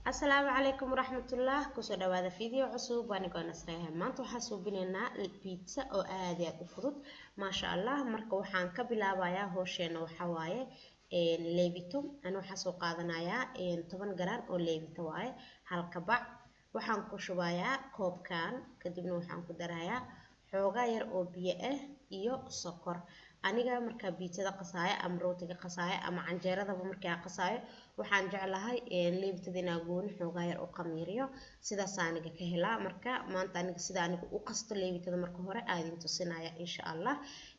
السلام عليكم ورحمة الله كسر هذا فيديو عصوب وأنا قاعد نسريها ما أنتوا حاسوبيننا البيتزا أو عادي أفضل ما شاء الله مركو حان كبلا بايا هوشين وحواي ليبيتو أنا حاسو قادنا يا 10 جرام أو ليبيتو واي هالكبع وحان كشوايا كوب كان كدبنا وحان كدرايا حوغا ير أو بيئة إيو سكر aniga marka biitada qasaaya ama rootiga qasaaya ama canjeerada marka qasaaya waxaan jeclahay leebtada inaan gooni xoogaa yar oo qamiiriyo sidaas aniga ka helaa marka maanta aniga sida aniga u qasto leebtada marka hore aadin tusinaya insha Allah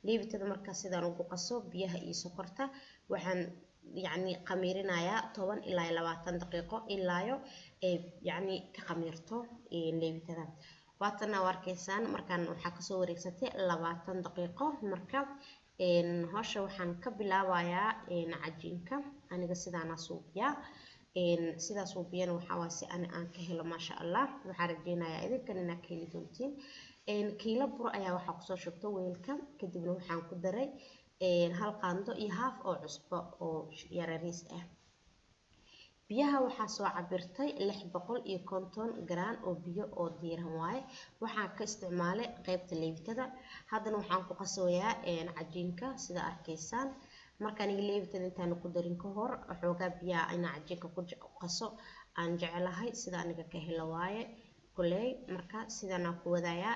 leebtada marka sidaan ugu qaso biyaha iyo sokorta waxaan يعني qamiirinaya 10 ilaa 20 daqiiqo ilaa يعني ka qamiirto leebtada waatana warkaysan markaan waxa ka soo wareegsatay 20 daqiiqo marka hawsha waxaan ka bilaabayaa cajiinka aniga sidaan suubiya sidaas suubiyana waxa waa si aan ka helo ma sha Allah waxaan rajeynayaa idinkan inaad ka heli doontiin kiilo bur ayaa waxa ku soo shubto weelka kadibna waxaan ku daray hal qaando iyo half oo cusbo oo yararis ah biyaha waxaa soo cabirtay 650 gram oo biyo oo diiran waaye waxaan ka isticmaalay qaybta leebtada haddana waxaan ku qasayaa cajiinka sida arkaysaan markaan leebtada intaan ku darin ka hor xoogaa biyaha ina cajiinka ku qaso aan jecelahay sida aniga ka helo waaye kulay marka sidana ku wadaaya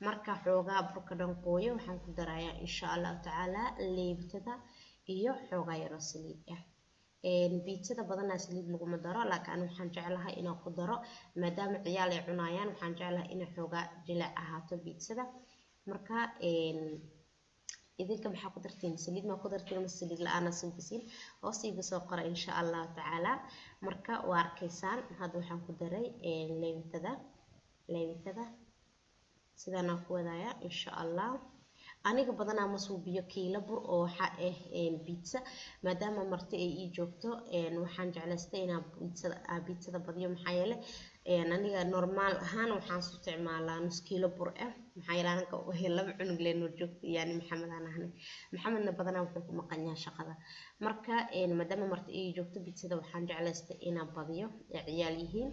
marka xoogaa burka dhan qooyo waxaan ku darayaa insha Allah taala leebtada iyo xoogaa yar saliid ah بيتزا بدنا سليد لقوم الدرا لكن وحن جعلها إنا قدرة ما دام عيالي عنايان وحن جعلها إنا حوجا جلع هاتو بيتزا مركا إذا كم حقدرتين سليد ما قدرتين من السليد لأنا سنبسين وصيب سوقر إن شاء الله تعالى مركا واركيسان هذا وحن قدري ليبتدا سيدنا قوة إن شاء الله aniga badanaa ma suubiyo kiilo bur oo waxa pizza maadaama marti ay ii joogto waxaan jeclaystay inaan pizza badiyo maxaa yeelay aniga normal ahaan waxaan isticmaalaa nus kiilo bur ah maxaa yeelay anka laba cunug leen oo joogto yani maxamed aan ahnay maxamedna badanaa wuxuu ku maqan yahay shaqada marka maadaama marti ay joogto pizza waxaan jeclaystay inaan badiyo ciyaal yihiin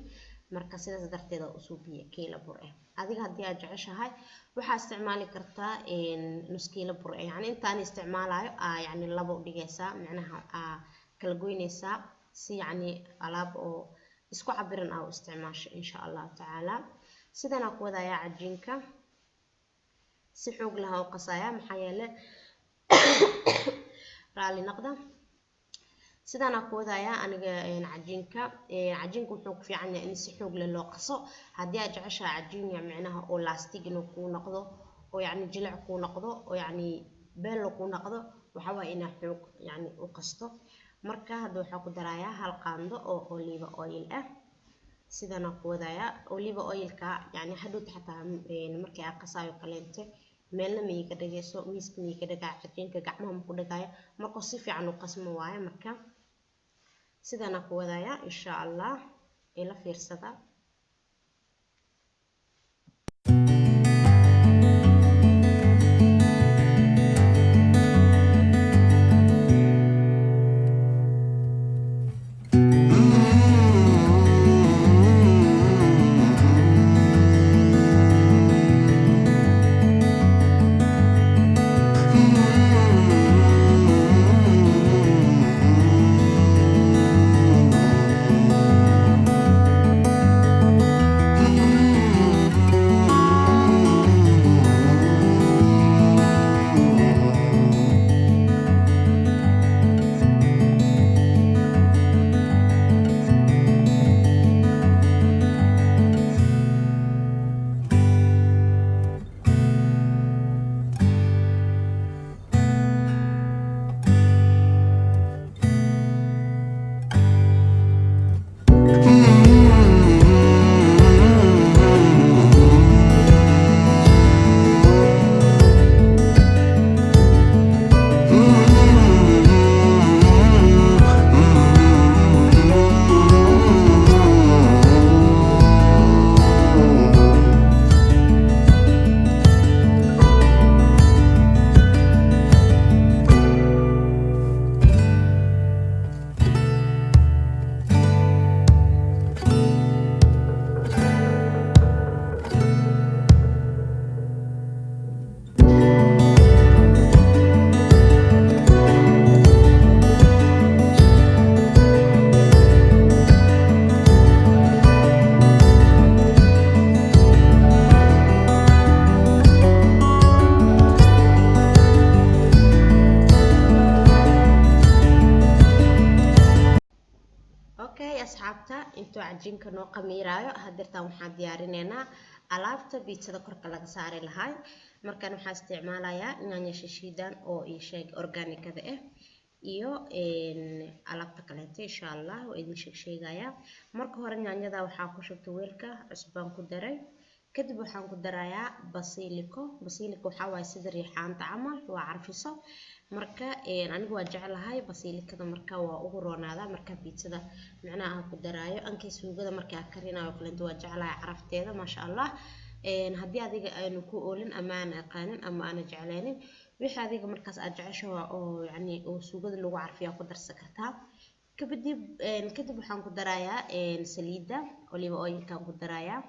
marka sidaas darteed oo suubiye kiilo bur ah adiga hadii aad jeceshahay waxa isticmaali kartaa nus kiilo bur ah yani intaan isticmaalayo yani labo dhigaysa macnaha kala goynaysa si yani alaab oo isku cabiran ah isticmaasho insha Allah taala sidana ku wadaya cajiinka si xoog leh oo qasaya maxaa yeelay raali noqda sidana ku wadaya aniga cajiinka wuxuu ku fiican yahay in si xoog leh loo qaso hadii aad jeceshahay cajiin macnaha oo lastig inuu ku noqdo oo yani jilic ku noqdo oo yani beel ku noqdo waxa waa ina xoog yani u qasto marka hadda waxa ku daraya hal qaando oo olive oil ah sidana ku wadaya olive oil-ka yani hadhow xataa markii aad qasayo kaleente meelna ma iga dhageyso miiska ma iga dhagaa cajiinka gacmaha ma ku dhagayo marka si fiican u qasmo waaye marka sidana ku wadaya insha Allah ila fiirsada asxaabta intuu cajiinka noo qamiiraayo hadirtaan waxaan diyaarineynaa alaabta biitsada korka laga saari lahaa. markaan waxaan isticmaalayaa yaanyo shiidan oo ii sheeg organikada ah iyo alaabta kaleeto insha Allah oo idin sheegayaa. marka hore yaanyada waxaan ku shubtay weelka cusbaan ku daray, kadib waxaan ku darayaa basiliko waxa waaye sida riixaanta camal waa carfiso. marka anigu waa jeclahay basilikada, marka waa ugu roonaada marka biitsada macnaha aan ku daraayo. ankay suugada marka aan karinayo kaleeto waa jeclahay carafteeda maasha Allah. haddii adiga aynu ku oolin ama aan aqaanin ama aan jeclaynin wixii adiga markaas aad jeceshahay oo yani oo suugada lagu carfiyo ku darsan kartaa. kadib waxaan ku darayaa saliida olive oil-ka ku darayaa.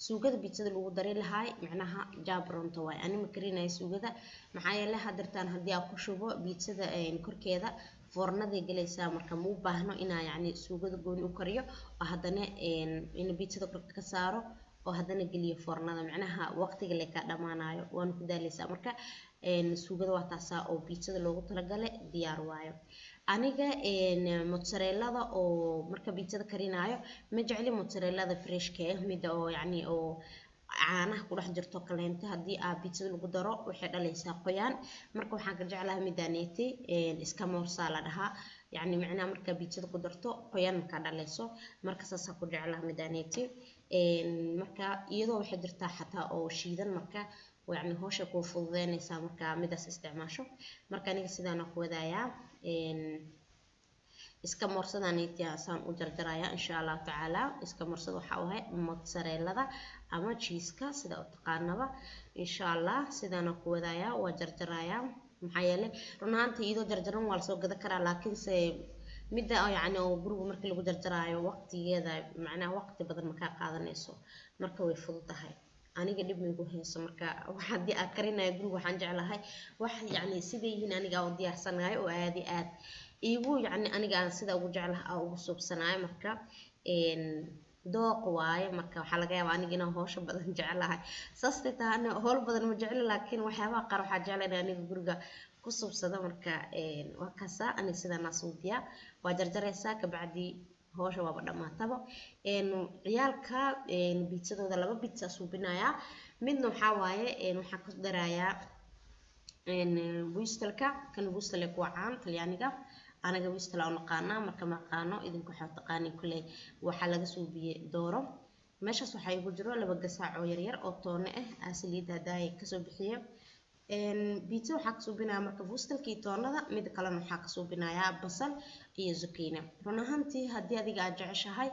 suugada biitsada lagu dari lahaa macnaha jabronto waay, ani ma karinayo suugada maxaa yeelay hadirtaan haddii aan ku shubo biitsada korkeeda foornada galaysaa, marka ma u baahno inaa yani suugada gooni u kariyo oo haddana in biitsada korka ka saaro oo haddana geliyo foornada, macnaha waqtiga la ka dhamaanayo waan ku daalaysaa. marka suugada waa taasa oo biitsada loogu talagalay diyaar waayo. aniga mozzarella oo marka biitsada karinayo ma jecli mozzarella freshka ah, mid oo yani oo caanaha ku dhex jirto kaleento haddii aad biitsada lagu daro waxay dhalaysaa qoyaan. marka waxaan ka jeclahay midaneeti iska morsa la dhahaa, yani macnaha marka biitsada ku darto qoyaan ka dhalayso, marka saas ku jeclahay midaneeti. marka iyadoo waxay jirtaa xataa oo shiidan, marka yani hawsha ku fududeynaysaa marka midaas isticmaasho. marka aniga sidaan ku wadayaa iska morsadaan saan u jarjarayaa insha Allah taala. iska morsada waxa uu yahay mozzarella ama cheese-ka sida u taqaanaba insha Allah. sidaan ku wadayaa waa jarjarayaa maxaa yeelay run ahaantii iyadoo jarjaran waa la soo gada karaa, laakiin se midda yani oo guriga markii lagu jarjaraayo waqtigeeda macnaha waqti badan ma ka qaadanayso, marka way fududahay. aniga dib ma igu hayso marka waxa hadii aan karinayo guriga waxaan jeclahay wax yani sida yihiin aniga oo diyaarsanayo oo aad igu yani aniga aan sida ugu jeclahay oo ugu suubsanayo. marka dooq waaye, marka waxa laga yaabaa aniga inaan hawsha badan jeclahay saas taana hawl badan ma jecli, laakiin waxyaabaha qaar waxaa jeclahay aniga guriga ku suubsado. marka waa kaasa aniga sidaan suubiya waa jarjaraysaa kabacdi hawsha waa dhamaataba. ciyaalka biitsadooda laba biitsa suubinaya, midna waxa waaye waxaan ku darayaa buistalka kan buistalka waa caan talyaaniga, anaga buistal aan naqaana marka ma aqaano idinku waxa taqaanin kulay waxa laga suubiyay dooro. meeshaas waxa igu jiro laba gasac oo yar yar oo toone ah saliida daay ka soo bixiyo. biitsa waxa ka suubinaya marka buistalka iyo toonada, mid kale waxa ka suubinaya basal iyo zucchini. run ahaantii haddii adiga aad jeceshahay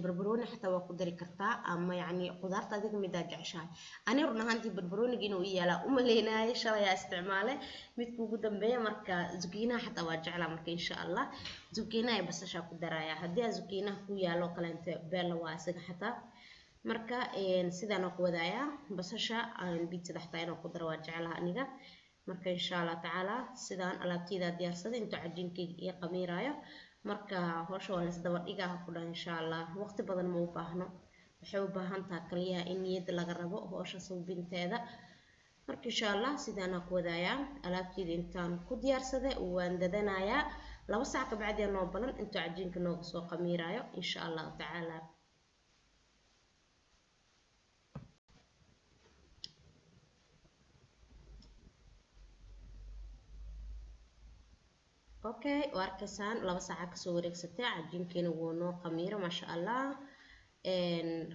barbarooni xataa waa ku dari kartaa ama yani qudaarta adiga mid aad jeceshahay. ani run ahaantii barbarooniga inuu yaala uma leenayo shalay isticmaalay midka ugu dambeeya, marka zucchini xataa waa jeclaa. marka insha Allah zucchini ay basasha ku daraya, haddii zucchini ku yaalo kaleente beel waa isaga xataa. marka sidaan ku wadayaa basasha biitsada xataa inaan ku daro waa jeclahay aniga. marka insha Allah taala sidaan alaabtayda diyaarsaday inta cajiinkayga iyo qamiirayo, marka hawsha waa la isdaba dhigaa ku dhahay insha Allah. waqti badan ma u baahno, waxay u baahan tahay kaliya in niyad laga rabo hawsha suubinteeda. marka insha Allah sidaan ku wadayaa alaabtayda intaan ku diyaarsaday waan dadanayaa 2 saac ka bacdi noo balan inta cajiinka nooga soo qamiirayo insha Allah taala. okay waarkaysaan 2 saac ka soo wareegsatay cajiinkeena wuu noo qamiiro maasha Allah.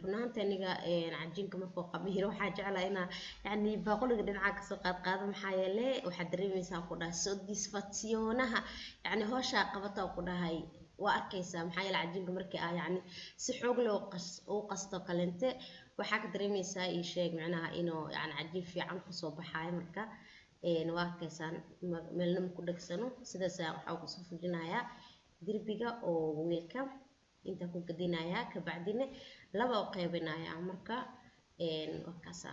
run ahaantii aniga cajiinka markuu qamiiro waxaa jeclahay inaa yani baaqoliga dhinaca ka soo qaado maxaa yeelay waxaad dareemaysaa ku dhahay satisfactionaha yani hawsha qabata ku dhahay waa arkaysaa maxaa yeelay cajiinka markii yani si xoog leh oo qasto kaleente waxaa ka dareemaysaa ii sheeg macnaha inuu yani cajiin fiican ku soo baxayo. marka waa arkaysaan meelna ku dhagsano sidaas waxa ku soo fujinayaa dirbiga oo weelka inta ku gadinayaa kabacdina laba qaybinaya. marka waa kaasa